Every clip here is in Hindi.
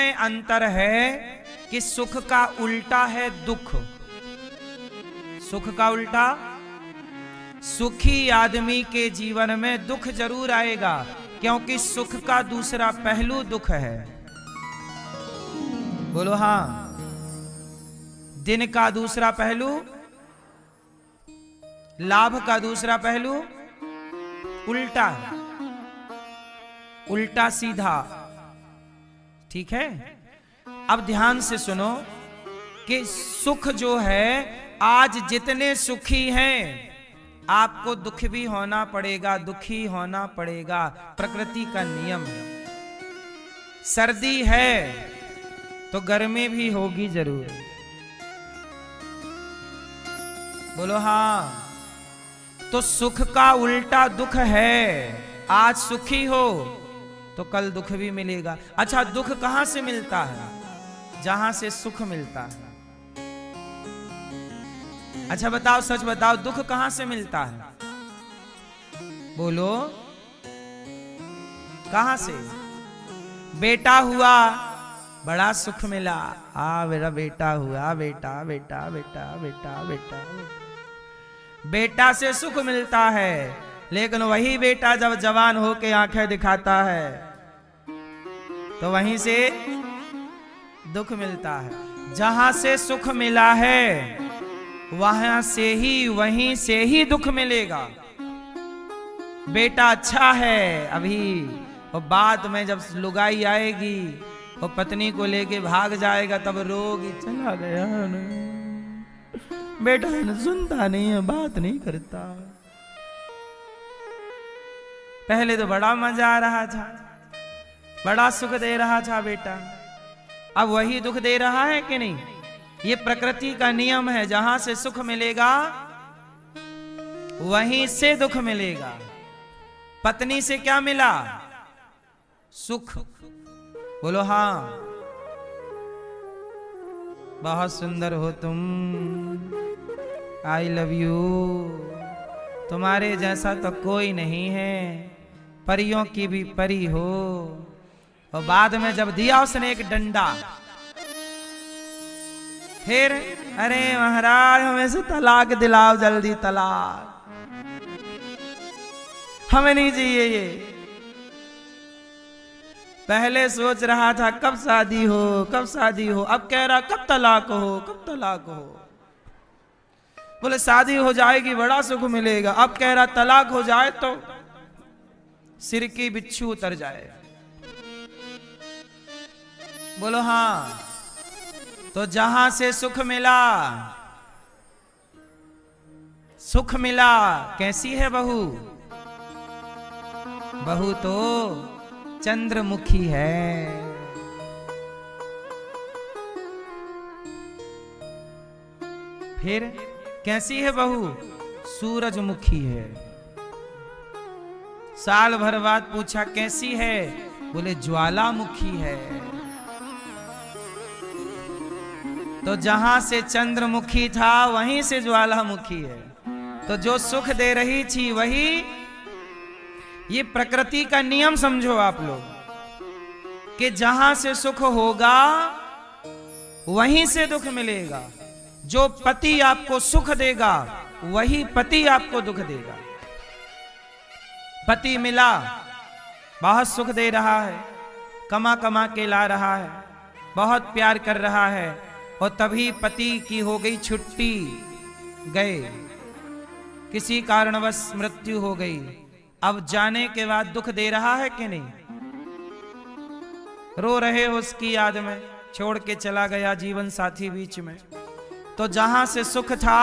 में अंतर है कि सुख का उल्टा है दुख। सुख का उल्टा, सुखी आदमी के जीवन में दुख जरूर आएगा, क्योंकि सुख का दूसरा पहलू दुख है। बोलो हां। दिन का दूसरा पहलू, लाभ का दूसरा पहलू उल्टा है, उल्टा सीधा। ठीक है, अब ध्यान से सुनो कि सुख जो है, आज जितने सुखी हैं आपको दुख भी होना पड़ेगा, दुखी होना पड़ेगा, प्रकृति का नियम है। सर्दी है तो गर्मी भी होगी जरूर। बोलो हां। तो सुख का उल्टा दुख है। आज सुखी हो तो कल दुख भी मिलेगा। अच्छा, दुख कहां से मिलता है? जहां से सुख मिलता है। अच्छा बताओ, सच बताओ, दुख कहां से मिलता है? बोलो, कहां से? बेटा हुआ, बड़ा सुख मिला। मेरा बेटा हुआ, बेटा बेटा बेटा बेटा बेटा। बेटा से सुख मिलता है, लेकिन वही बेटा जब जवान होके आंखें दिखाता है तो वहीं से दुख मिलता है। जहां से सुख मिला है वहां से ही, वहीं से ही दुख मिलेगा। बेटा अच्छा है अभी, और बाद में जब लुगाई आएगी और पत्नी को लेके भाग जाएगा तब रोगी, चला गया नहीं, बेटा सुनता नहीं है, बात नहीं करता। पहले तो बड़ा मजा आ रहा था, बड़ा सुख दे रहा था बेटा, अब वही दुख दे रहा है कि नहीं? ये प्रकृति का नियम है, जहां से सुख मिलेगा वहीं से दुख मिलेगा। पत्नी से क्या मिला? सुख। बोलो हां। बहुत सुंदर हो तुम, आई लव यू, तुम्हारे जैसा तो कोई नहीं है, परियों की भी परी हो। और बाद में जब दिया उसने एक डंडा, फिर अरे महाराज हमें से तलाक दिलाओ, जल्दी तलाक, हमें नहीं चाहिए ये। पहले सोच रहा था कब शादी हो, कब शादी हो, अब कह रहा कब तलाक हो, कब तलाक हो। बोले शादी हो जाएगी बड़ा सुख मिलेगा, अब कह रहा तलाक हो जाए तो सिर की बिच्छू उतर जाए। बोलो हां। तो जहां से सुख मिला, सुख मिला, कैसी है बहू? बहू तो चंद्रमुखी है। फिर कैसी है बहू? सूरजमुखी है। साल भर बाद पूछा कैसी है? बोले ज्वालामुखी है। तो जहां से चंद्रमुखी था वहीं से ज्वालामुखी है। तो जो सुख दे रही थी वही, ये प्रकृति का नियम समझो आप लोग कि जहां से सुख होगा वहीं से दुख मिलेगा। जो पति आपको सुख देगा वही पति आपको दुख देगा। पति मिला, बहुत सुख दे रहा है, कमा कमा के ला रहा है, बहुत प्यार कर रहा है, और तभी पति की हो गई छुट्टी, गए, किसी कारणवश मृत्यु हो गई। अब जाने के बाद दुख दे रहा है कि नहीं? रो रहे हो उसकी याद में, छोड़ के चला गया जीवन साथी बीच में। तो जहां से सुख था,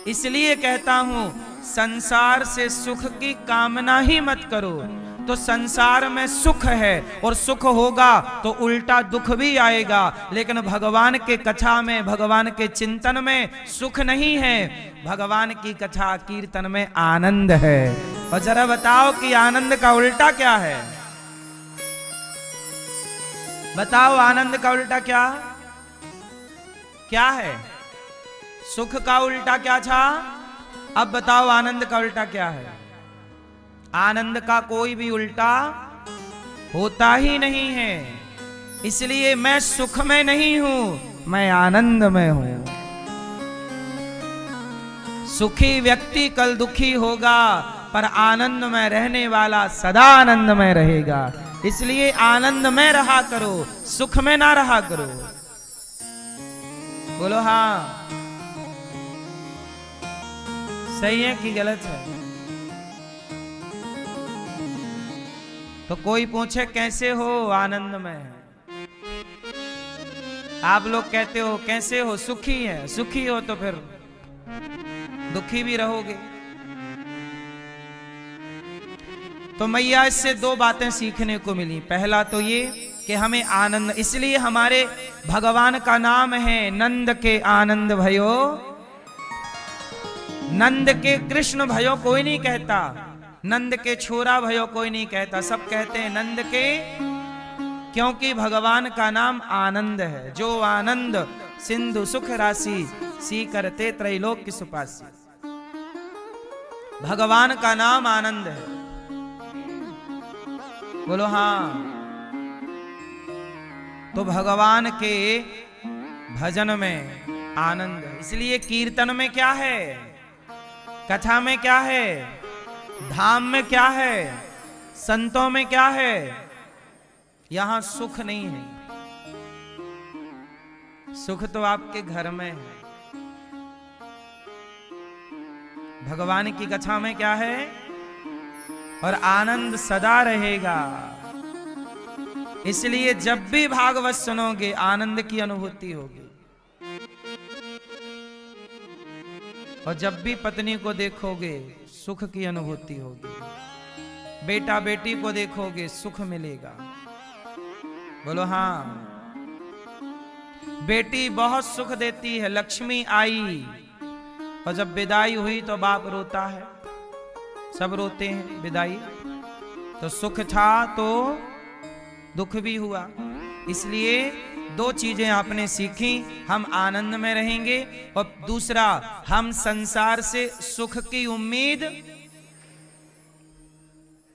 इसलिए कहता हूं संसार से सुख की कामना ही मत करो। तो संसार में सुख है और सुख होगा तो उल्टा दुख भी आएगा, लेकिन भगवान के कथा में, भगवान के चिंतन में सुख नहीं है, भगवान की कथा कीर्तन में आनंद है। और जरा बताओ कि आनंद का उल्टा क्या है? बताओ आनंद का उल्टा क्या क्या है? सुख का उल्टा क्या था? अब बताओ आनंद का उल्टा क्या है? आनंद का कोई भी उल्टा होता ही नहीं है। इसलिए मैं सुख में नहीं हूं, मैं आनंद में हूं। सुखी व्यक्ति कल दुखी होगा, पर आनंद में रहने वाला सदा आनंद में रहेगा। इसलिए आनंद में रहा करो, सुख में ना रहा करो। बोलो हाँ, सही है कि गलत है? तो कोई पूछे कैसे हो, आनंद में है। आप लोग कहते हो कैसे हो, सुखी है। सुखी हो तो फिर दुखी भी रहोगे। तो मैया इससे दो बातें सीखने को मिली। पहला तो ये कि हमें आनंद, इसलिए हमारे भगवान का नाम है नंद के आनंद भयो। नंद के कृष्ण भयो कोई नहीं कहता, नंद के छोरा भयो कोई नहीं कहता, सब कहते हैं नंद के, क्योंकि भगवान का नाम आनंद है। जो आनंद सिंधु सुख राशि, सी करते त्रैलोक्य सुपासी। भगवान का नाम आनंद है। बोलो हाँ। तो भगवान के भजन में आनंद है। इसलिए कीर्तन में क्या है, कथा में क्या है, धाम में क्या है, संतों में क्या है, यहां सुख नहीं है। सुख तो आपके घर में है। भगवान की कथा में क्या है, और आनंद सदा रहेगा। इसलिए जब भी भागवत सुनोगे आनंद की अनुभूति होगी। और जब भी पत्नी को देखोगे सुख की अनुभूति होगी। बेटा बेटी को देखोगे सुख मिलेगा। बोलो हाँ। बेटी बहुत सुख देती है, लक्ष्मी आई, और जब विदाई हुई तो बाप रोता है, सब रोते हैं विदाई। तो सुख था तो दुख भी हुआ। इसलिए दो चीजें आपने सीखी, हम आनंद में रहेंगे, और दूसरा हम संसार से सुख की उम्मीद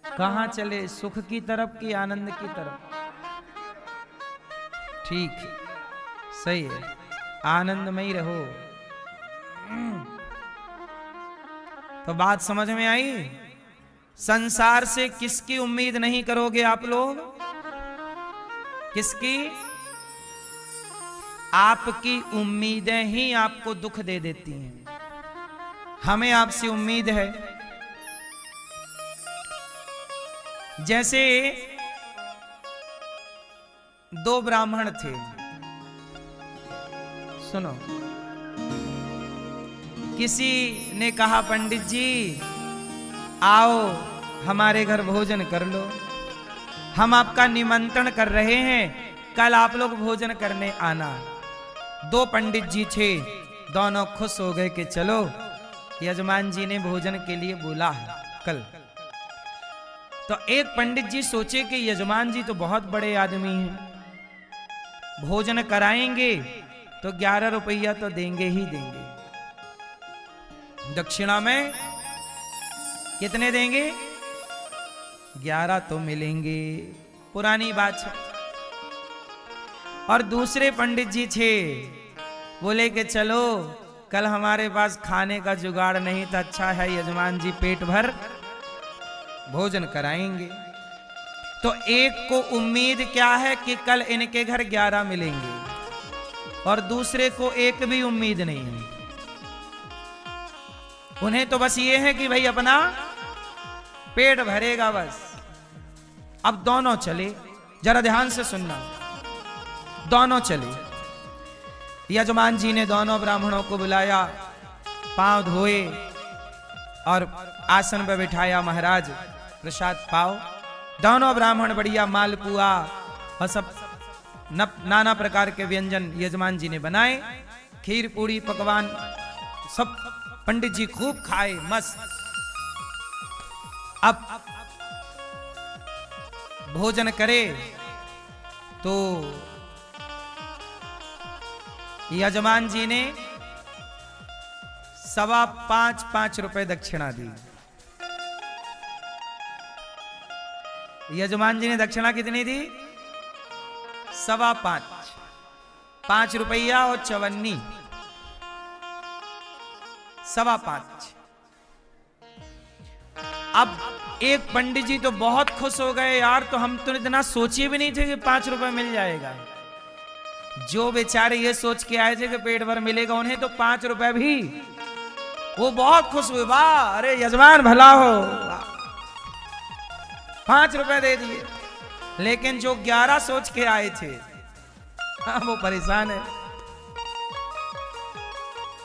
कहां चले, सुख की तरफ की आनंद की तरफ। ठीक है, सही है, आनंद में ही रहो। तो बात समझ में आई? संसार से किसकी उम्मीद नहीं करोगे आप लोग? किसकी? आपकी उम्मीदें ही आपको दुख दे देती हैं। हमें आपसे उम्मीद है। जैसे दो ब्राह्मण थे, सुनो। किसी ने कहा पंडित जी आओ हमारे घर भोजन कर लो, हम आपका निमंत्रण कर रहे हैं, कल आप लोग भोजन करने आना। दो पंडित जी थे, दोनों खुश हो गए कि चलो यजमान जी ने भोजन के लिए बोला है कल। तो एक पंडित जी सोचे कि यजमान जी तो बहुत बड़े आदमी हैं, भोजन कराएंगे तो 11 रुपया तो देंगे ही देंगे। दक्षिणा में कितने देंगे? 11 तो मिलेंगे, पुरानी बात है। और दूसरे पंडित जी थे, बोले कि चलो कल हमारे पास खाने का जुगाड़ नहीं था, अच्छा है यजमान जी पेट भर भोजन कराएंगे। तो एक को उम्मीद क्या है कि कल इनके घर 11 मिलेंगे, और दूसरे को एक भी उम्मीद नहीं है। उन्हें तो बस ये है कि भाई अपना पेट भरेगा बस। अब दोनों चले, जरा ध्यान से सुनना, दोनों चले। यजमान जी ने दोनों ब्राह्मणों को बुलाया, पांव धोए और आसन पर बिठाया, महाराज प्रसाद पाओ। दोनों ब्राह्मण बढ़िया मालपुआ और सब नाना प्रकार के व्यंजन यजमान जी ने बनाए, खीर पूरी पकवान सब पंडित जी खूब खाए, मस्त। अब भोजन करे तो यजमान जी ने 5.25 रुपए दक्षिणा दी। यजमान जी ने दक्षिणा कितनी दी? 5.25, 5 रुपया और चवन्नी 5.25। अब एक पंडित जी तो बहुत खुश हो गए, यार तो हम तो इतना सोचे भी नहीं थे कि 5 रुपए मिल जाएगा। जो बेचारे ये सोच के आए थे कि पेट भर मिलेगा, उन्हें तो 5 रुपए भी, वो बहुत खुश हुए, वाह अरे यजमान भला हो, 5 रुपए दे दिए। लेकिन जो 11 सोच के आए थे, हाँ वो परेशान है।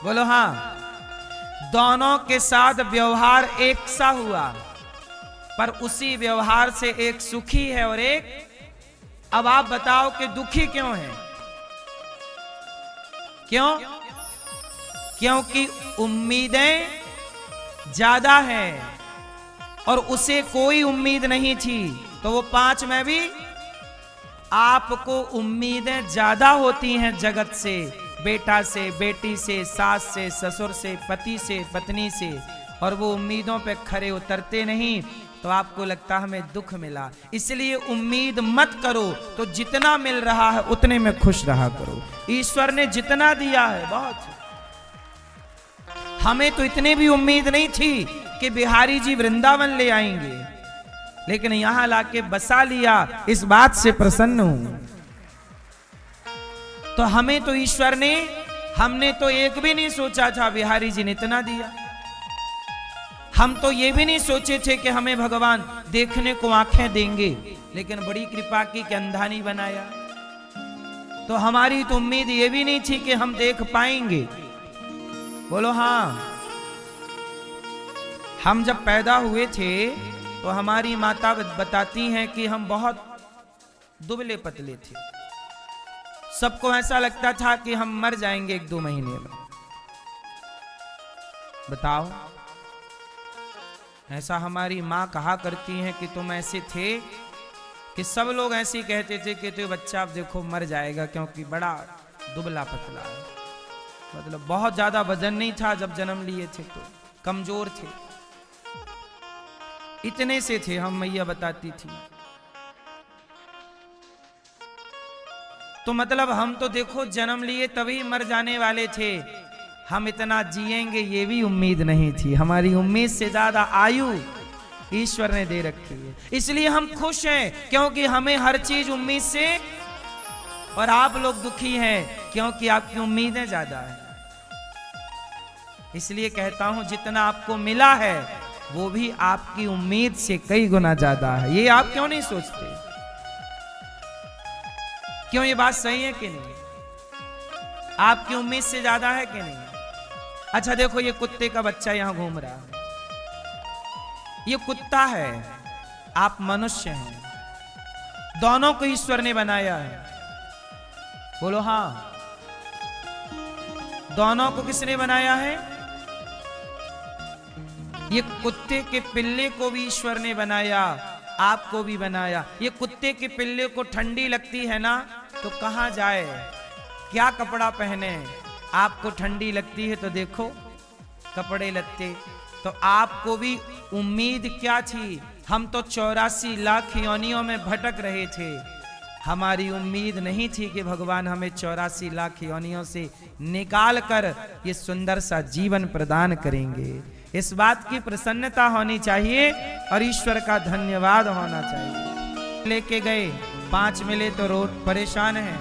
बोलो हाँ। दोनों के साथ व्यवहार एक सा हुआ, पर उसी व्यवहार से एक सुखी है और एक, अब आप बताओ कि दुखी क्यों है? क्यों? क्योंकि उम्मीदें ज्यादा हैं और उसे कोई उम्मीद नहीं थी। तो वो 5 में भी आपको उम्मीदें ज्यादा होती हैं जगत से, बेटा से, बेटी से, सास से, ससुर से, पति से, पत्नी से, और वो उम्मीदों पे खरे उतरते नहीं, तो आपको लगता हमें दुख मिला। इसलिए उम्मीद मत करो, तो जितना मिल रहा है उतने में खुश रहा करो। ईश्वर ने जितना दिया है बहुत। हमें तो इतनी भी उम्मीद नहीं थी कि बिहारी जी वृंदावन ले आएंगे, लेकिन यहां लाके बसा लिया, इस बात से प्रसन्न हूं। तो हमें तो ईश्वर ने, हमने तो एक भी नहीं सोचा था बिहारी जी ने इतना दिया। हम तो ये भी नहीं सोचे थे कि हमें भगवान देखने को आंखें देंगे, लेकिन बड़ी कृपा की कि अंधा नहीं बनाया। तो हमारी तो उम्मीद ये भी नहीं थी कि हम देख पाएंगे। बोलो हाँ। हम जब पैदा हुए थे तो हमारी माता बताती हैं कि हम बहुत दुबले पतले थे। सबको ऐसा लगता था कि हम मर जाएंगे 1-2 महीने में। बताओ, ऐसा हमारी माँ कहा करती हैं कि तुम ऐसे थे कि सब लोग ऐसे ही कहते थे कि तो बच्चा अब देखो मर जाएगा, क्योंकि बड़ा दुबला पतला है। मतलब बहुत ज्यादा वजन नहीं था जब जन्म लिए थे, तो कमजोर थे, इतने से थे हम, मैया बताती थी। तो मतलब हम तो देखो जन्म लिए तभी मर जाने वाले थे, हम इतना जिएंगे ये भी उम्मीद नहीं थी। हमारी उम्मीद से ज्यादा आयु ईश्वर ने दे रखी है, इसलिए हम खुश हैं क्योंकि हमें हर चीज उम्मीद से, और आप लोग दुखी हैं क्योंकि आपकी उम्मीदें ज्यादा है। इसलिए कहता हूं जितना आपको मिला है वो भी आपकी उम्मीद से कई गुना ज्यादा है। ये आप क्यों नहीं सोचते? क्यों ये बात सही है कि नहीं? आपकी उम्मीद से ज्यादा है कि नहीं? अच्छा देखो, ये कुत्ते का बच्चा यहां घूम रहा है, ये कुत्ता है, आप मनुष्य हैं, दोनों को ईश्वर ने बनाया है। बोलो हाँ। दोनों को किसने बनाया है? ये कुत्ते के पिल्ले को भी ईश्वर ने बनाया, आपको भी बनाया। ये कुत्ते के पिल्ले को ठंडी लगती है ना, तो कहां जाए, क्या कपड़ा पहने? आपको ठंडी लगती है तो देखो कपड़े लत्ते। तो आपको भी उम्मीद क्या थी? हम तो 84 लाख योनियों में भटक रहे थे, हमारी उम्मीद नहीं थी कि भगवान हमें 84 लाख योनियों से निकाल कर ये सुंदर सा जीवन प्रदान करेंगे। इस बात की प्रसन्नता होनी चाहिए और ईश्वर का धन्यवाद होना चाहिए। लेके गए 5 मिले तो रोड परेशान है,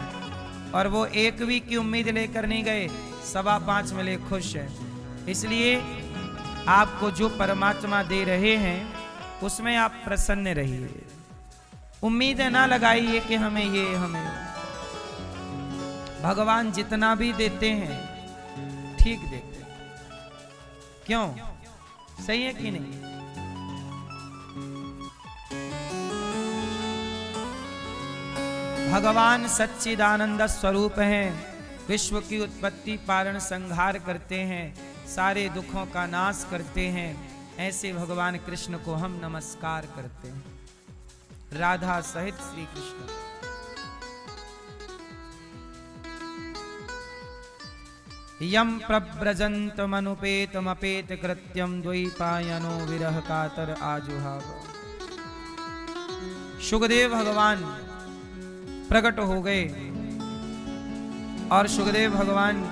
और वो 1 भी की उम्मीद लेकर नहीं गए, 5.25 मिले खुश है। इसलिए आपको जो परमात्मा दे रहे हैं उसमें आप प्रसन्न रहिए, उम्मीदें ना लगाइए कि हमें ये, हमें। भगवान जितना भी देते हैं ठीक देते हैं। क्यों? सही है कि नहीं? भगवान सच्चिदानंद स्वरूप हैं, विश्व की उत्पत्ति पालन संहार करते हैं, सारे दुखों का नाश करते हैं। ऐसे भगवान कृष्ण को हम नमस्कार करते हैं, राधा सहित श्री कृष्ण। यम प्रव्रजन्तमनुपेतमपेत कृत्यम द्वैपायनो विरह कातर आजुहाव। सुखदेव भगवान प्रकट हो गए और सुखदेव भगवान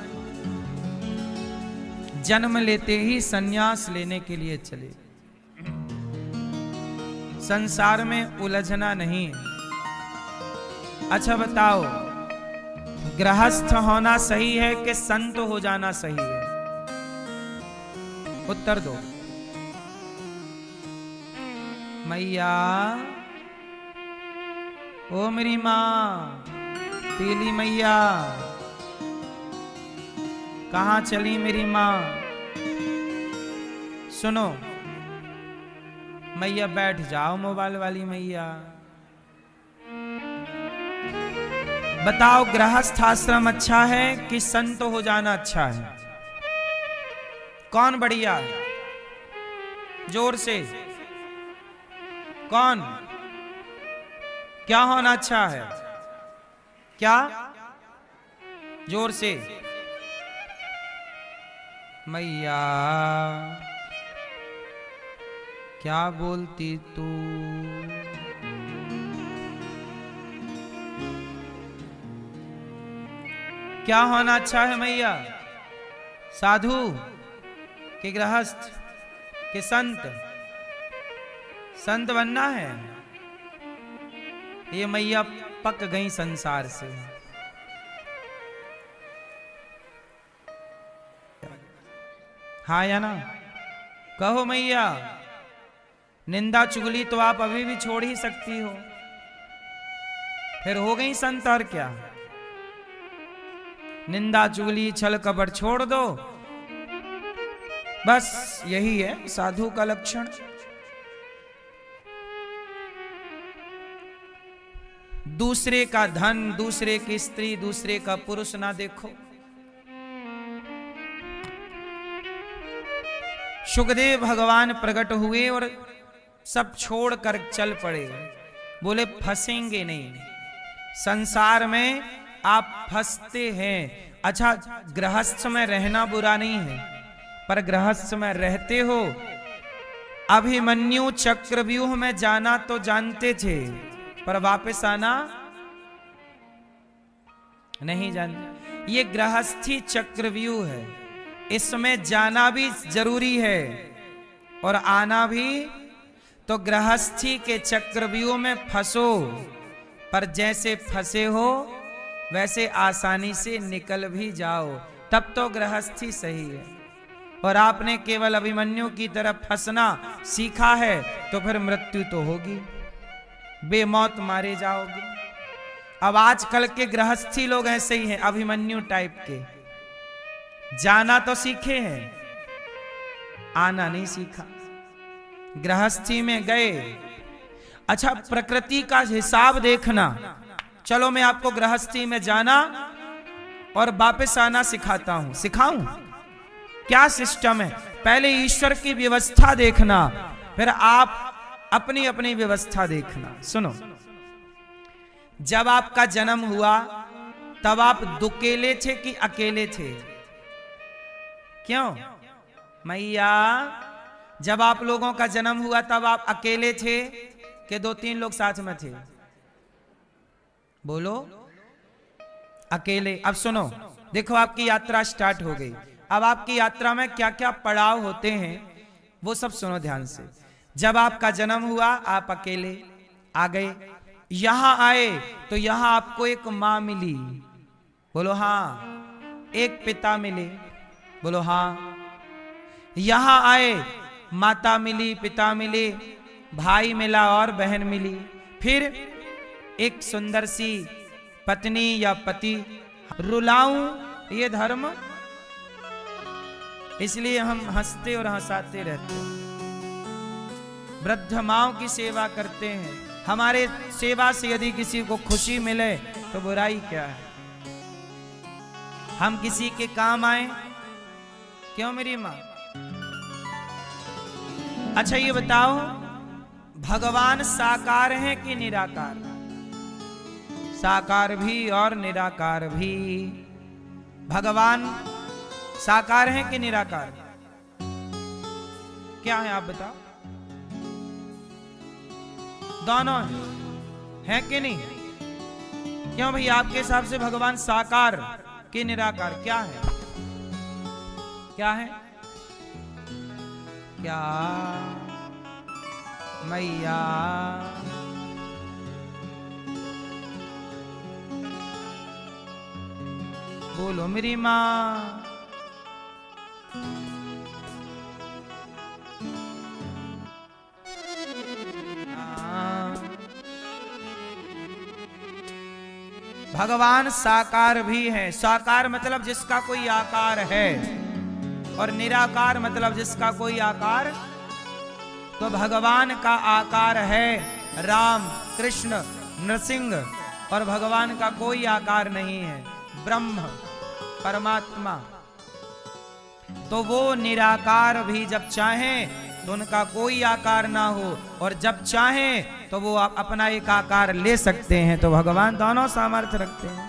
जन्म लेते ही सन्यास लेने के लिए चले। संसार में उलझना नहीं है। अच्छा बताओ, गृहस्थ होना सही है कि संत हो जाना सही है? उत्तर दो। मैया, ओ मेरी माँ पीली मैया, कहाँ चली मेरी माँ? सुनो मैया, बैठ जाओ मोबाइल वाली मैया। बताओ, गृहस्थ आश्रम अच्छा है कि संत हो जाना अच्छा है? कौन बढ़िया है? जोर से कौन? क्या होना अच्छा है? क्या? जोर से। मैया क्या बोलती तू? क्या होना अच्छा है मैया? साधु कि गृहस्थ कि संत? संत बनना है। ये मैया पक गई संसार से। हाँ या ना? कहो मैया। निंदा चुगली तो आप अभी भी छोड़ ही सकती हो, फिर हो गई संत और क्या? निंदा चुगली छल कपट छोड़ दो, बस यही है साधु का लक्षण। दूसरे का धन, दूसरे की स्त्री, दूसरे का पुरुष ना देखो। सुखदेव भगवान प्रकट हुए और सब छोड़कर चल पड़े। बोले फंसेंगे नहीं, संसार में आप फंसते हैं। अच्छा, गृहस्थ में रहना बुरा नहीं है, पर गृहस्थ में रहते हो। अभिमन्यु चक्रव्यूह में जाना तो जानते थे, पर वापस आना नहीं जानते। ये गृहस्थी चक्रव्यूह है, इसमें जाना भी जरूरी है और आना भी। तो गृहस्थी के चक्रव्यूह में फंसो, पर जैसे फंसे हो वैसे आसानी से निकल भी जाओ, तब तो गृहस्थी सही है। और आपने केवल अभिमन्यु की तरफ फंसना सीखा है तो फिर मृत्यु तो होगी, बेमौत मारे जाओगे। अब आजकल के गृहस्थी लोग ऐसे ही हैं, अभिमन्यु टाइप के। जाना तो सीखे हैं, आना नहीं सीखा। गृहस्थी में गए। अच्छा, प्रकृति का हिसाब देखना। चलो मैं आपको गृहस्थी में जाना और वापस आना सिखाता हूं। सिखाऊं? क्या सिस्टम है? पहले ईश्वर की व्यवस्था देखना, फिर आप अपनी अपनी व्यवस्था देखना। सुनो, जब आपका जन्म हुआ तब आप दुकेले थे कि अकेले थे? क्यों मैया? जब आप लोगों का जन्म हुआ तब आप अकेले थे कि 2-3 लोग साथ में थे? बोलो। अकेले। अब सुनो, देखो आपकी यात्रा स्टार्ट हो गई। अब आपकी यात्रा में क्या क्या पड़ाव होते हैं वो सब सुनो ध्यान से। जब आपका जन्म हुआ आप अकेले आ गए, यहां आए तो यहां आपको एक मां मिली। बोलो हाँ। एक पिता मिले। बोलो हाँ। यहां आए, माता मिली, पिता मिले, भाई मिला और बहन मिली, फिर एक सुंदर सी पत्नी या पति। रुलाऊं ये धर्म? इसलिए हम हंसते और हंसाते रहते हैं। वृद्ध माओं की सेवा करते हैं। हमारे सेवा से यदि किसी को खुशी मिले तो बुराई क्या है? हम किसी के काम आए। क्यों मेरी मां? अच्छा ये बताओ, भगवान साकार है कि निराकार? साकार भी और निराकार भी। भगवान साकार है कि निराकार? क्या है आप बताओ? दोनों है कि नहीं? क्यों भाई आपके हिसाब से भगवान साकार कि निराकार क्या है? क्या है? क्या मैया बोलो मेरी माँ। भगवान साकार भी है। साकार मतलब जिसका कोई आकार है, और निराकार मतलब जिसका कोई आकार। तो भगवान का आकार है राम, कृष्ण, नरसिंह, और भगवान का कोई आकार नहीं है, ब्रह्म, परमात्मा। तो वो निराकार भी जब चाहें तो उनका कोई आकार ना हो, और जब चाहें तो वो अपना एक आकार ले सकते हैं। तो भगवान दोनों सामर्थ्य रखते हैं,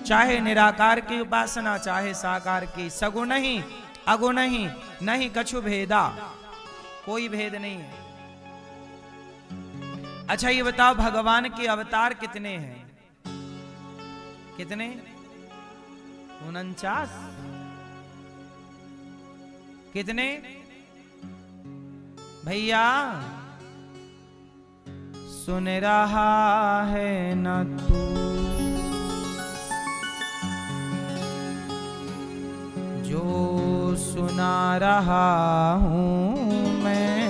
चाहे निराकार की उपासना चाहे साकार की। सगुण ही अगुण ही नहीं कछु भेदा, कोई भेद नहीं है। अच्छा ये बताओ भगवान के अवतार कितने हैं? कितने? 49। कितने भैया? सुन रहा है न तू, जो सुना रहा हूं मैं।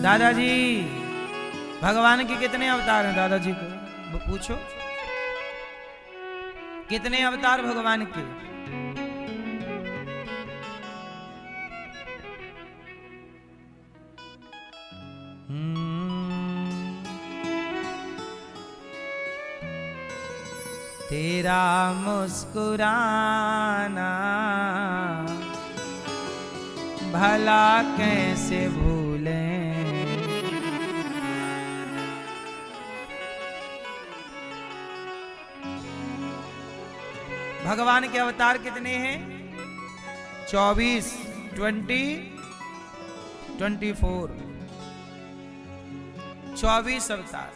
दादाजी भगवान के कितने अवतार हैं? दादाजी को पूछो कितने अवतार भगवान के? तेरा मुस्कुराना भला कैसे भूलें। भगवान के अवतार कितने हैं? 24, 20, 24, 24 अवतार।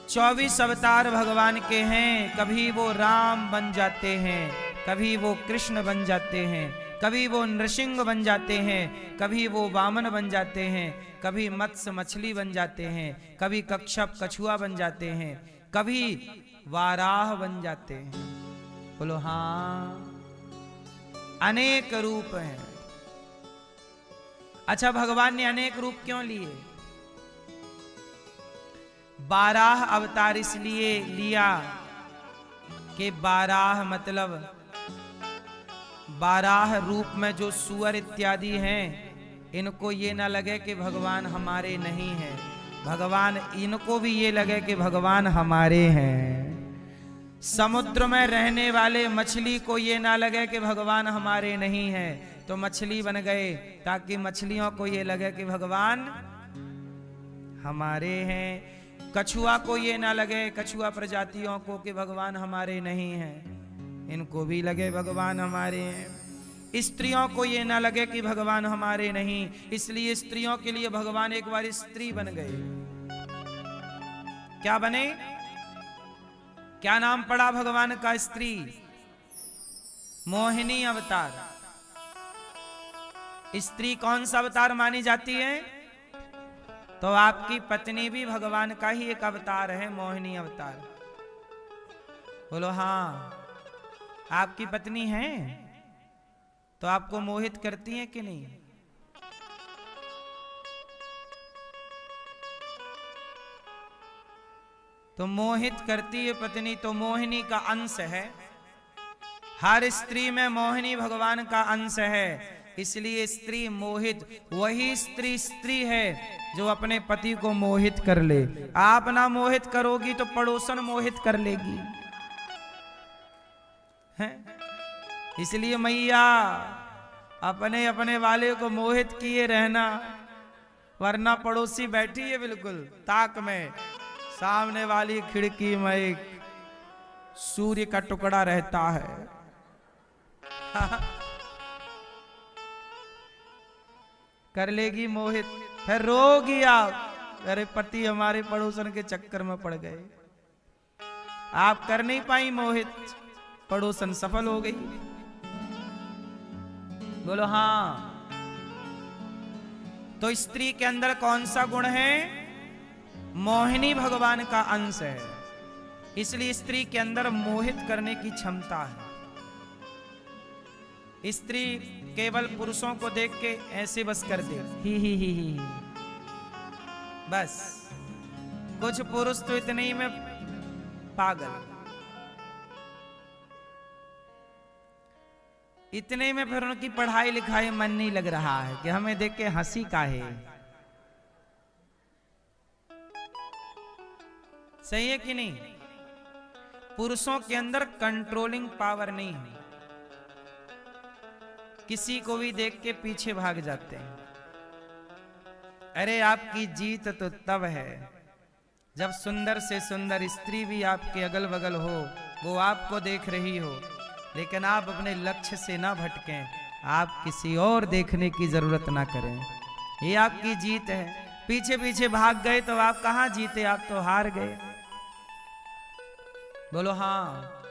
24 अवतार भगवान के हैं। कभी वो राम बन जाते हैं, कभी वो कृष्ण बन जाते हैं, कभी वो नृसिंह बन जाते हैं, कभी वो वामन बन जाते हैं, कभी मत्स्य मछली बन जाते हैं, कभी कच्छप कछुआ बन जाते हैं, कभी वाराह बन जाते हैं। बोलो हाँ, अनेक रूप हैं। अच्छा भगवान ने अनेक रूप क्यों लिए? 12 अवतार इसलिए लिया कि 12 मतलब 12 रूप में जो सुअर इत्यादि हैं, इनको ये ना लगे कि भगवान हमारे नहीं हैं, भगवान इनको भी ये लगे कि भगवान हमारे हैं। समुद्र में रहने वाले मछली को ये ना लगे कि भगवान हमारे नहीं हैं, तो मछली बन गए ताकि मछलियों को ये लगे कि भगवान हमारे हैं। कछुआ को ये ना लगे, कछुआ प्रजातियों को, कि भगवान हमारे नहीं हैं, इनको भी लगे भगवान हमारे हैं। स्त्रियों को ये ना लगे कि भगवान हमारे नहीं, इसलिए स्त्रियों के लिए भगवान एक बार स्त्री बन गए। क्या बने? क्या नाम पड़ा भगवान का स्त्री? मोहिनी अवतार। स्त्री कौन सा अवतार मानी जाती है? तो आपकी पत्नी भी भगवान का ही एक अवतार है, मोहिनी अवतार। बोलो हाँ, आपकी पत्नी है तो आपको मोहित करती है कि नहीं? तो मोहित करती है पत्नी, तो मोहिनी का अंश है। हर स्त्री में मोहिनी भगवान का अंश है, इसलिए स्त्री मोहित। वही स्त्री है जो अपने पति को मोहित कर ले। आप ना मोहित करोगी तो पड़ोसन मोहित कर लेगी, हैं? इसलिए मैया अपने अपने वाले को मोहित किए रहना, वरना पड़ोसी बैठी है बिल्कुल ताक में, सामने वाली खिड़की में एक सूर्य का टुकड़ा रहता है। कर लेगी मोहित। फिर रोगी आप, अरे पति हमारे पड़ोसन के चक्कर में पड़ गए, आप कर नहीं पाई मोहित, पड़ोसन सफल हो गई। बोलो हाँ। तो स्त्री के अंदर कौन सा गुण है? मोहिनी भगवान का अंश है, इसलिए स्त्री के अंदर मोहित करने की क्षमता है। स्त्री केवल पुरुषों को देख के ऐसे बस कर दे, ही बस। कुछ पुरुष तो इतने ही में पागल, इतने में फिर उनकी पढ़ाई लिखाई मन नहीं लग रहा है कि हमें देख के हंसी का है। सही है कि नहीं? पुरुषों के अंदर कंट्रोलिंग पावर नहीं है, किसी को भी देख के पीछे भाग जाते हैं। अरे आपकी जीत तो तब है जब सुंदर से सुंदर स्त्री भी आपके अगल बगल हो, वो आपको देख रही हो, लेकिन आप अपने लक्ष्य से ना भटकें, आप किसी और देखने की जरूरत ना करें। ये आपकी जीत है। पीछे पीछे भाग गए तो आप कहां जीते, आप तो हार गए। बोलो हाँ।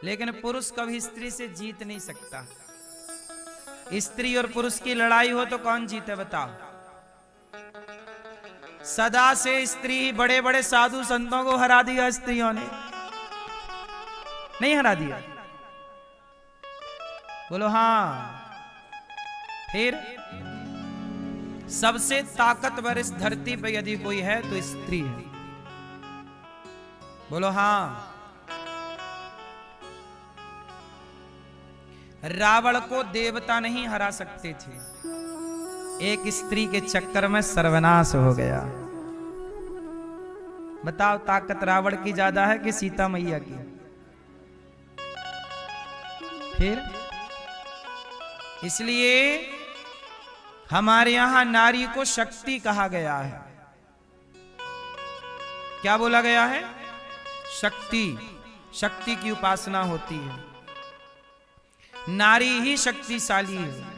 लेकिन पुरुष कभी स्त्री से जीत नहीं सकता। स्त्री और पुरुष की लड़ाई हो तो कौन जीते बताओ? सदा से स्त्री बड़े बड़े साधु संतों को हरा दिया, स्त्रियों ने नहीं हरा दिया। बोलो हाँ। फिर सबसे ताकतवर इस धरती पे यदि कोई है तो स्त्री है। बोलो हाँ। रावण को देवता नहीं हरा सकते थे, एक स्त्री के चक्कर में सर्वनाश हो गया। बताओ ताकत रावण की ज्यादा है कि सीता मैया की? फिर इसलिए हमारे यहां नारी को शक्ति कहा गया है। क्या बोला गया है? शक्ति। शक्ति की उपासना होती है। नारी ही शक्तिशाली है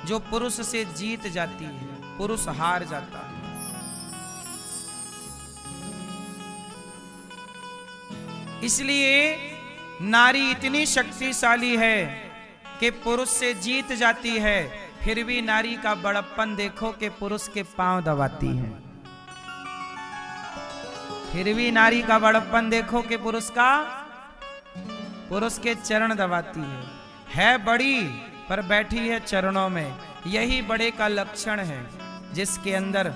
जो पुरुष से जीत जाती है, पुरुष हार जाता है। इसलिए नारी इतनी शक्तिशाली है कि पुरुष से जीत जाती है, फिर भी नारी का बड़प्पन देखो कि पुरुष के पांव दबाती है। फिर भी नारी का बड़प्पन देखो कि पुरुष के चरण दबाती है बड़ी पर बैठी है चरणों में। यही बड़े का लक्षण है, जिसके अंदर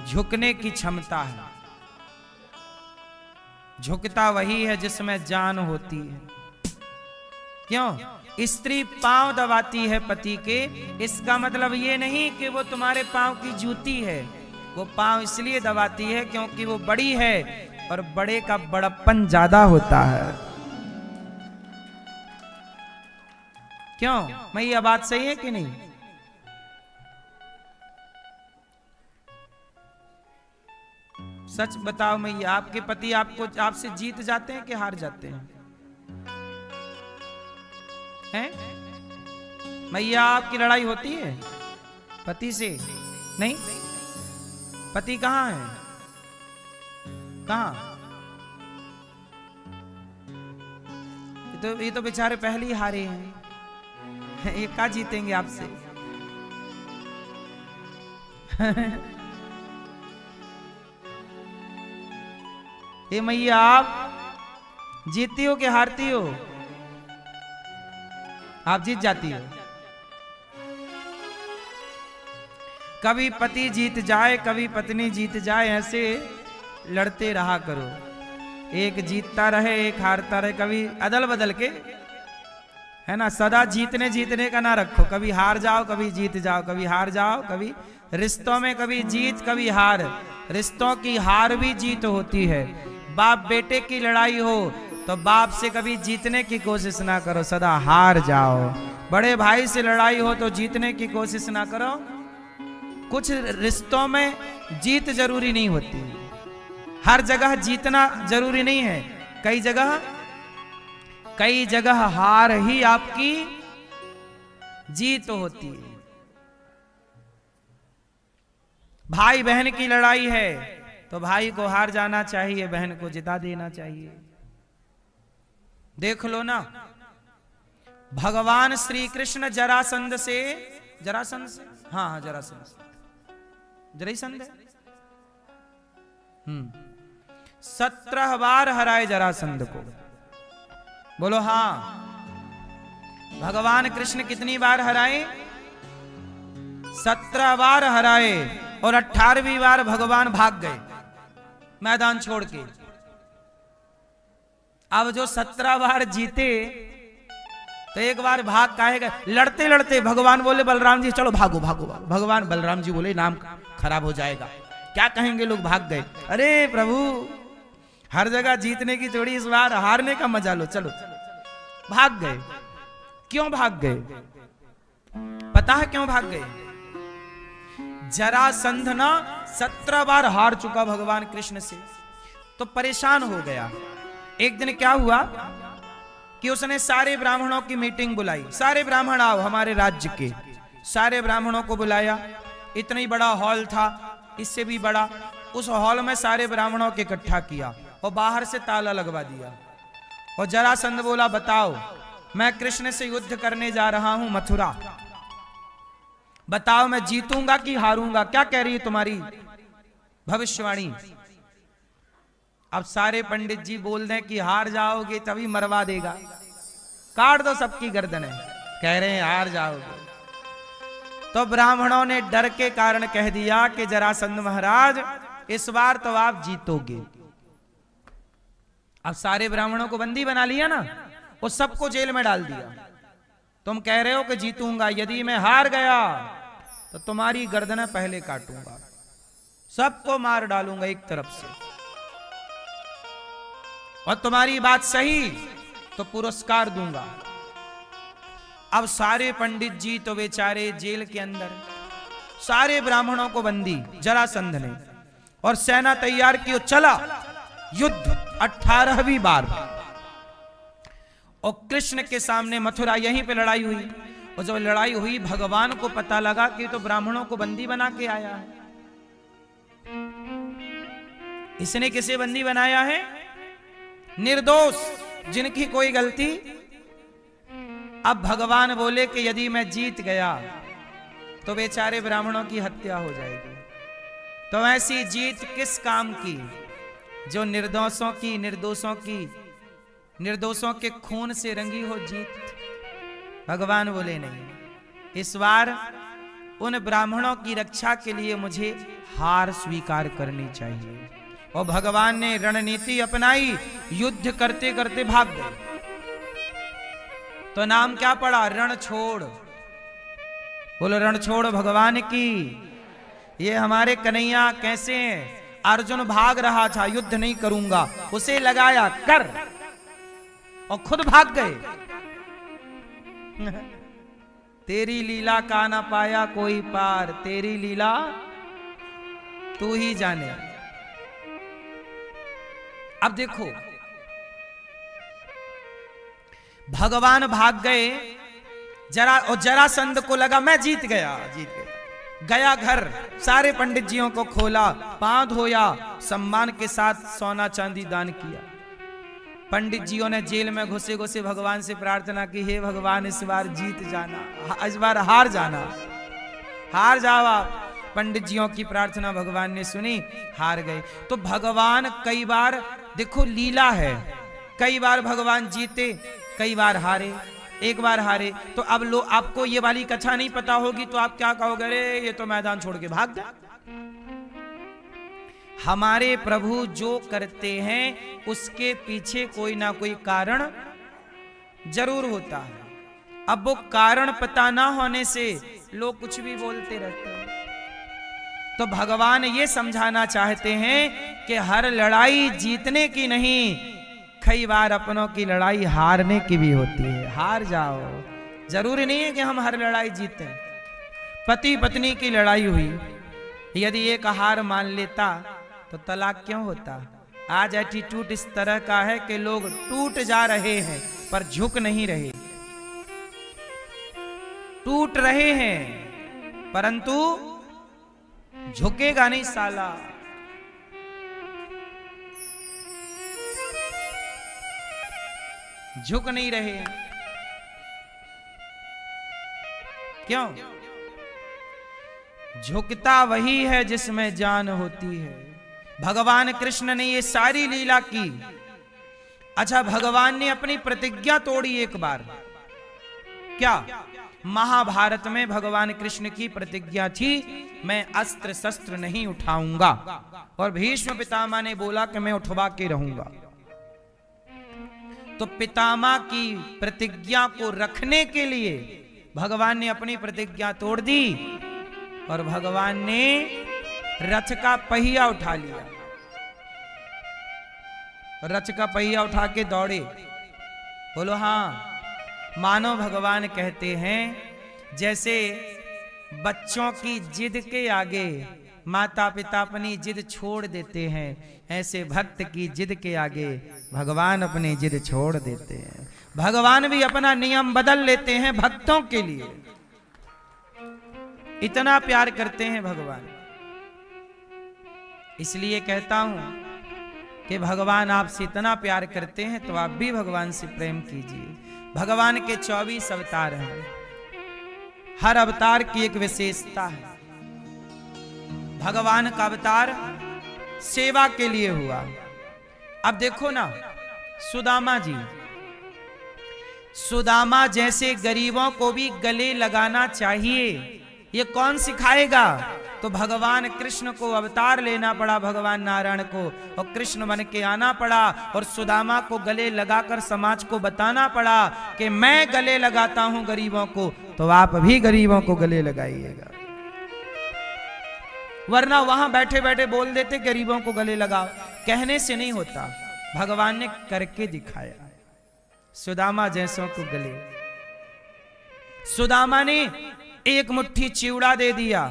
झुकने की क्षमता है। झुकता वही है जिसमें जान होती है। क्यों? स्त्री पांव दबाती है पति के, इसका मतलब ये नहीं कि वो तुम्हारे पांव की जूती है। वो पांव इसलिए दबाती है क्योंकि वो बड़ी है और बड़े का बड़प्पन ज्यादा होता है। क्यों? मैं ये बात सही है कि नहीं? सच बताओ मैया, आपके पति आपसे जीत जाते हैं कि हार जाते हैं? मैया आपकी लड़ाई होती है पति से? नहीं। पति कहाँ है? कहाँ? ये तो बेचारे पहले ही हारे हैं, ये क्या जीतेंगे आपसे? ये मैया आप जीतती हो कि हारती हो? आप जीत जाती हो। कभी पति जीत जाए, कभी पत्नी जीत जाए, ऐसे लड़ते रहा करो। एक जीतता रहे, एक हारता रहे, कभी अदल बदल के, है ना। सदा जीतने का ना रखो। कभी हार जाओ, कभी जीत जाओ, कभी हार जाओ, कभी रिश्तों में कभी जीत कभी हार। रिश्तों की हार भी जीत होती है। बाप बेटे की लड़ाई हो तो बाप से कभी जीतने की कोशिश ना करो, सदा हार जाओ। बड़े भाई से लड़ाई हो तो जीतने की कोशिश ना करो। कुछ रिश्तों में जीत जरूरी नहीं होती, हर जगह जीतना जरूरी नहीं है। कई जगह हार ही आपकी जीत होती है। भाई बहन की लड़ाई है तो भाई को हार जाना चाहिए, बहन को जिता देना चाहिए। देख लो ना, भगवान श्री कृष्ण जरासंध से हाँ जरासंध है 17 बार हराए जरासंध को। बोलो हाँ। भगवान कृष्ण कितनी बार हराए? 17 बार हराए और 18वीं बार भगवान भाग गए मैदान छोड़ के। अब जो 17 बार जीते तो एक बार भाग काहे गए? लड़ते लड़ते भगवान बोले बलराम जी चलो भागो भागो भागो। भगवान बलराम जी बोले नाम खराब हो जाएगा, क्या कहेंगे लोग, भाग गए। अरे प्रभु, हर जगह जीतने की जोड़ी, इस बार हारने का मजा लो, चलो। भाग गए। क्यों भाग गए? पता है क्यों भाग गए? जरासंध ना 17 बार हार चुका भगवान कृष्ण से, तो परेशान हो गया। एक दिन क्या हुआ कि उसने सारे ब्राह्मणों की मीटिंग बुलाई। सारे ब्राह्मण आओ हमारे राज्य के। सारे ब्राह्मणों को बुलाया। इतना ही बड़ा हॉल था, इससे भी बड़ा। उस हॉल में सारे ब्राह्मणों के इकट्ठा किया और बाहर से ताला लगवा दिया। और जरासंध बोला बताओ, मैं कृष्ण से युद्ध करने जा रहा हूं मथुरा, बताओ मैं जीतूंगा कि हारूंगा? क्या कह रही है तुम्हारी भविष्यवाणी? अब सारे पंडित जी बोल दें कि हार जाओगे तभी मरवा देगा, काट दो सबकी गर्दनें। कह रहे हैं हार जाओगे। तो ब्राह्मणों ने डर के कारण कह दिया कि जरासंध महाराज इस बार तो आप जीतोगे। अब सारे ब्राह्मणों को बंदी बना लिया ना, और सबको जेल में डाल दिया। तुम कह रहे हो कि जीतूंगा, यदि मैं हार गया तो तुम्हारी गर्दनें पहले काटूंगा, सबको मार डालूंगा एक तरफ से, और तुम्हारी बात सही तो पुरस्कार दूंगा। अब सारे पंडित जी तो बेचारे जेल के अंदर, सारे ब्राह्मणों को बंदी जरासंध ने, और सेना तैयार की। चला युद्ध 18वीं बार। और कृष्ण के सामने मथुरा, यहीं पे लड़ाई हुई। और जब लड़ाई हुई भगवान को पता लगा कि तो ब्राह्मणों को बंदी बना के आया है। इसने किसे बंदी बनाया है? निर्दोष, जिनकी कोई गलती। अब भगवान बोले कि यदि मैं जीत गया तो बेचारे ब्राह्मणों की हत्या हो जाएगी। तो ऐसी जीत किस काम की जो निर्दोषों की, निर्दोषों के खून से रंगी हो जीत? भगवान बोले नहीं, इस बार उन ब्राह्मणों की रक्षा के लिए मुझे हार स्वीकार करनी चाहिए। और भगवान ने रणनीति अपनाई, युद्ध करते करते भाग गए। तो नाम क्या पड़ा? रणछोड़। बोलो रणछोड़ भगवान की। ये हमारे कन्हैया कैसे हैं? अर्जुन भाग रहा था, युद्ध नहीं करूंगा, उसे लगाया कर, और खुद भाग गए। तेरी लीला का ना पाया कोई पार, तेरी लीला तू ही जाने। अब देखो, भगवान भाग गए, जरासंध को लगा मैं जीत गया। गया घर, सारे पंडित जियों को खोला, पांव धोया, सम्मान के साथ सोना चांदी दान किया। पंडित जियों ने जेल में घुसे घुसे भगवान से प्रार्थना की, हे भगवान इस बार जीत जाना, इस बार हार जाना, हार जाओ आप। पंडित जियों की प्रार्थना भगवान ने सुनी, हार गए। तो भगवान कई बार, देखो लीला है, कई बार भगवान जीते, कई बार हारे। एक बार हारे तो अब लोग, आपको ये वाली कथा नहीं पता होगी तो आप क्या कहोगे? अरे ये तो मैदान छोड़ के भाग गया। हमारे प्रभु जो करते हैं उसके पीछे कोई ना कोई कारण जरूर होता है। अब वो कारण पता ना होने से लोग कुछ भी बोलते रहते हैं। तो भगवान ये समझाना चाहते हैं कि हर लड़ाई जीतने की नहीं, कई बार अपनों की लड़ाई हारने की भी होती है। हार जाओ, जरूरी नहीं है कि हम हर लड़ाई जीतें। पति पत्नी की लड़ाई हुई, यदि एक हार मान लेता तो तलाक क्यों होता? आज एटीट्यूड इस तरह का है कि लोग टूट जा रहे हैं पर झुक नहीं रहे, टूट रहे हैं परंतु झुकेगा नहीं साला। झुक नहीं रहे। क्यों? झुकता वही है जिसमें जान होती है। भगवान कृष्ण ने ये सारी लीला की। अच्छा, भगवान ने अपनी प्रतिज्ञा तोड़ी एक बार। क्या? महाभारत में भगवान कृष्ण की प्रतिज्ञा थी, मैं अस्त्र शस्त्र नहीं उठाऊंगा, और भीष्म पितामह ने बोला कि मैं उठवा के रहूंगा। तो पितामह की प्रतिज्ञा को रखने के लिए भगवान ने अपनी प्रतिज्ञा तोड़ दी और भगवान ने रथ का पहिया उठा लिया। रथ का पहिया उठा के दौड़े। बोलो हाँ। मानो भगवान कहते हैं जैसे बच्चों की जिद के आगे माता पिता अपनी जिद छोड़ देते हैं, ऐसे भक्त की जिद के आगे भगवान अपनी जिद छोड़ देते हैं। भगवान भी अपना नियम बदल लेते हैं भक्तों के लिए। इतना प्यार करते हैं भगवान। इसलिए कहता हूं कि भगवान आपसे इतना प्यार करते हैं तो आप भी भगवान से प्रेम कीजिए। भगवान के 24 अवतार हैं। हर अवतार की एक विशेषता है। भगवान का अवतार सेवा के लिए हुआ। अब देखो ना, सुदामा जी, सुदामा जैसे गरीबों को भी गले लगाना चाहिए, ये कौन सिखाएगा? तो भगवान कृष्ण को अवतार लेना पड़ा, भगवान नारायण को, और कृष्ण बन के आना पड़ा और सुदामा को गले लगाकर समाज को बताना पड़ा कि मैं गले लगाता हूं गरीबों को, तो आप भी गरीबों को गले लगाइएगा। वरना वहां बैठे बैठे बोल देते गरीबों को गले लगाओ, कहने से नहीं होता, भगवान ने करके दिखाया। सुदामा जैसों को गले। सुदामा ने एक मुट्ठी चिवड़ा दे दिया,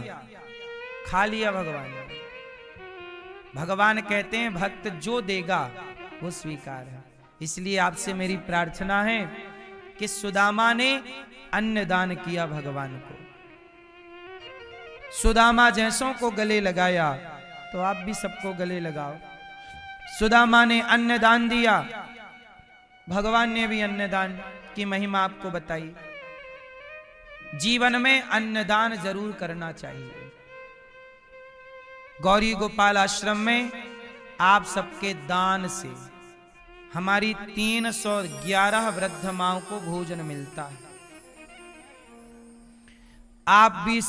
खा लिया भगवान ने। भगवान कहते हैं भक्त जो देगा वो स्वीकार है। इसलिए आपसे मेरी प्रार्थना है कि सुदामा ने अन्न दान किया भगवान को, सुदामा जैसों को गले लगाया, तो आप भी सबको गले लगाओ। सुदामा ने अन्न दान दिया, भगवान ने भी अन्नदान की महिमा आपको बताई। जीवन में अन्नदान जरूर करना चाहिए। गौरी गोपाल आश्रम में आप सबके दान से हमारी 311 वृद्ध माओं को भोजन मिलता है। आप भी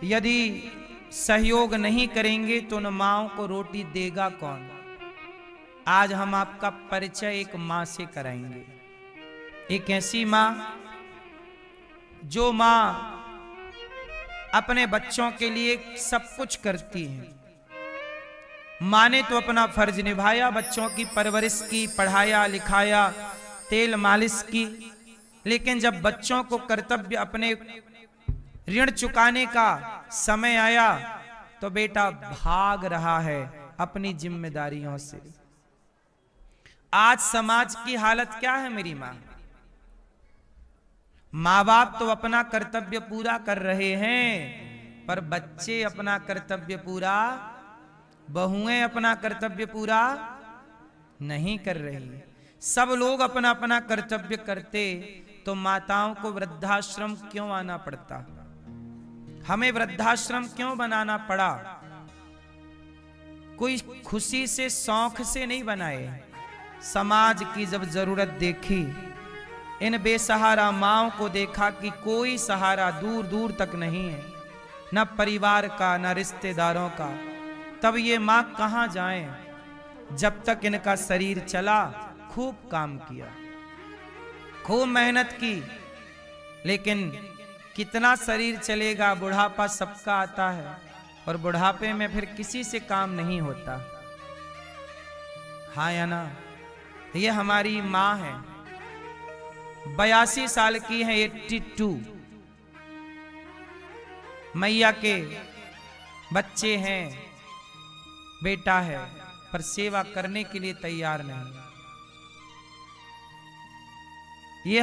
यदि सहयोग नहीं करेंगे तो उन माओं को रोटी देगा कौन? आज हम आपका परिचय एक मां से कराएंगे। एक ऐसी मां जो मां अपने बच्चों के लिए सब कुछ करती है। मां ने तो अपना फर्ज निभाया, बच्चों की परवरिश की, पढ़ाया लिखाया, तेल मालिश की, लेकिन जब बच्चों को कर्तव्य अपने ऋण चुकाने का समय आया तो बेटा भाग रहा है अपनी जिम्मेदारियों से। आज समाज की हालत क्या है मेरी मां? माँ बाप तो अपना कर्तव्य पूरा कर रहे हैं, पर बच्चे अपना कर्तव्य पूरा, बहुएं अपना कर्तव्य पूरा नहीं कर रही। सब लोग अपना अपना कर्तव्य करते तो माताओं को वृद्धाश्रम क्यों आना पड़ता? हमें वृद्धाश्रम क्यों बनाना पड़ा? कोई खुशी से शौक से नहीं बनाए। समाज की जब जरूरत देखी, इन बेसहारा माओं को देखा कि कोई सहारा दूर दूर तक नहीं है, न परिवार का न रिश्तेदारों का, तब ये मां कहां जाएं? जब तक इनका शरीर चला खूब काम किया, खूब मेहनत की, लेकिन कितना शरीर चलेगा? बुढ़ापा सबका आता है और बुढ़ापे में फिर किसी से काम नहीं होता। हाँ या ना? ये हमारी मां है, 82 साल की है, 82। मैया के बच्चे हैं, बेटा है, पर सेवा करने के लिए तैयार नहीं। ये